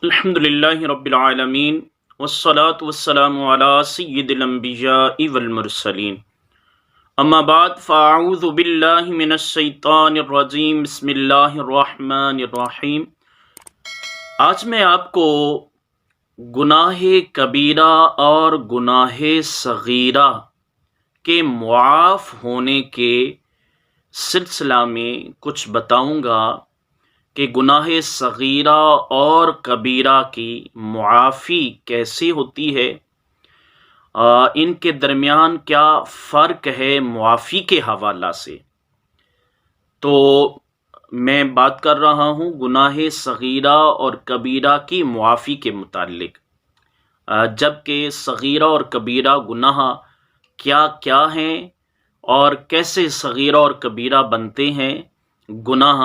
الحمدللہ رب العالمین والصلاة والسلام علی سید الانبیاء والمرسلین اما بعد فاعوذ باللہ من الشیطان الرجیم بسم اللہ الرحمن الرحیم۔ آج میں آپ کو گناہ کبیرہ اور گناہ صغیرہ کے معاف ہونے کے سلسلہ میں کچھ بتاؤں گا کہ گناہ صغیرہ اور کبیرہ کی معافی کیسے ہوتی ہے، ان کے درمیان کیا فرق ہے معافی کے حوالہ سے۔ تو میں بات کر رہا ہوں گناہ صغیرہ اور کبیرہ کی معافی کے متعلق، جبکہ صغیرہ اور کبیرہ گناہ کیا کیا ہیں اور کیسے صغیرہ اور کبیرہ بنتے ہیں، گناہ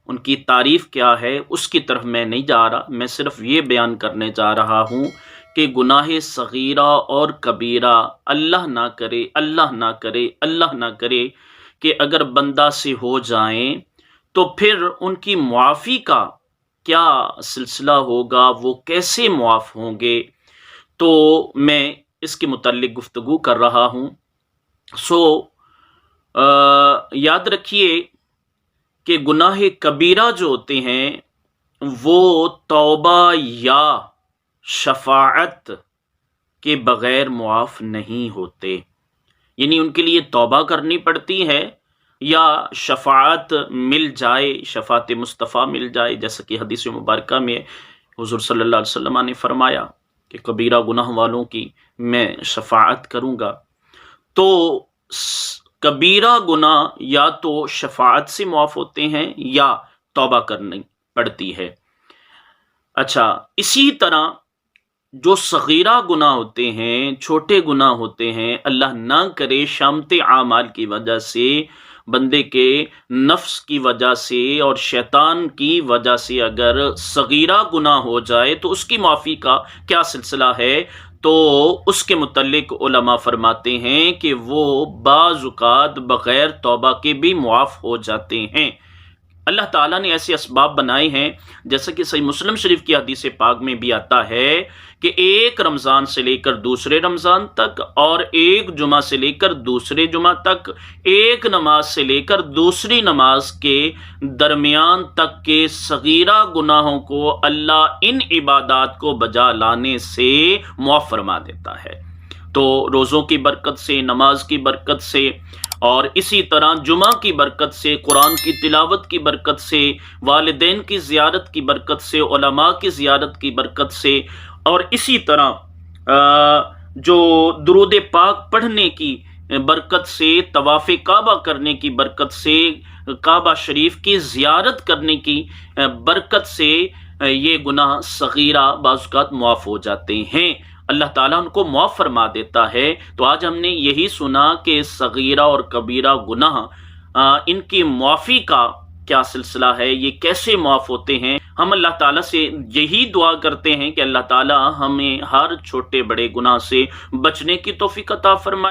ان کی تعریف کیا ہے، اس کی طرف میں نہیں جا رہا۔ میں صرف یہ بیان کرنے جا رہا ہوں کہ گناہ صغیرہ اور کبیرہ اللہ نہ کرے اللہ نہ کرے اللہ نہ کرے کہ اگر بندہ سے ہو جائیں تو پھر ان کی معافی کا کیا سلسلہ ہوگا، وہ کیسے معاف ہوں گے، تو میں اس کے متعلق گفتگو کر رہا ہوں۔ یاد رکھیے کہ گناہ کبیرہ جو ہوتے ہیں وہ توبہ یا شفاعت کے بغیر معاف نہیں ہوتے، یعنی ان کے لیے توبہ کرنی پڑتی ہے یا شفاعت مل جائے، شفاعت مصطفیٰ مل جائے، جیسا کہ حدیث مبارکہ میں حضور صلی اللہ علیہ وسلم نے فرمایا کہ کبیرہ گناہ والوں کی میں شفاعت کروں گا۔ تو کبیرہ گناہ یا تو شفاعت سے معاف ہوتے ہیں یا توبہ کرنی پڑتی ہے۔ اچھا، اسی طرح جو صغیرہ گناہ ہوتے ہیں، چھوٹے گناہ ہوتے ہیں، اللہ نہ کرے شامت اعمال کی وجہ سے، بندے کے نفس کی وجہ سے اور شیطان کی وجہ سے اگر صغیرہ گناہ ہو جائے تو اس کی معافی کا کیا سلسلہ ہے، تو اس کے متعلق علماء فرماتے ہیں کہ وہ بعض اوقات بغیر توبہ کے بھی معاف ہو جاتے ہیں۔ اللہ تعالیٰ نے ایسے اسباب بنائے ہیں، جیسا کہ صحیح مسلم شریف کی حدیث پاک میں بھی آتا ہے کہ ایک رمضان سے لے کر دوسرے رمضان تک، اور ایک جمعہ سے لے کر دوسرے جمعہ تک، ایک نماز سے لے کر دوسری نماز کے درمیان تک کے صغیرہ گناہوں کو اللہ ان عبادات کو بجا لانے سے معاف فرما دیتا ہے۔ تو روزوں کی برکت سے، نماز کی برکت سے، اور اسی طرح جمعہ کی برکت سے، قرآن کی تلاوت کی برکت سے، والدین کی زیارت کی برکت سے، علماء کی زیارت کی برکت سے، اور اسی طرح جو درود پاک پڑھنے کی برکت سے، طواف کعبہ کرنے کی برکت سے، کعبہ شریف کی زیارت کرنے کی برکت سے یہ گناہ صغیرہ بعض اوقات معاف ہو جاتے ہیں، اللہ تعالیٰ ان کو معاف فرما دیتا ہے۔ تو آج ہم نے یہی سنا کہ صغیرہ اور کبیرہ گناہ ان کی معافی کا کیا سلسلہ ہے، یہ کیسے معاف ہوتے ہیں۔ ہم اللہ تعالیٰ سے یہی دعا کرتے ہیں کہ اللہ تعالیٰ ہمیں ہر چھوٹے بڑے گناہ سے بچنے کی توفیق عطا فرمائے۔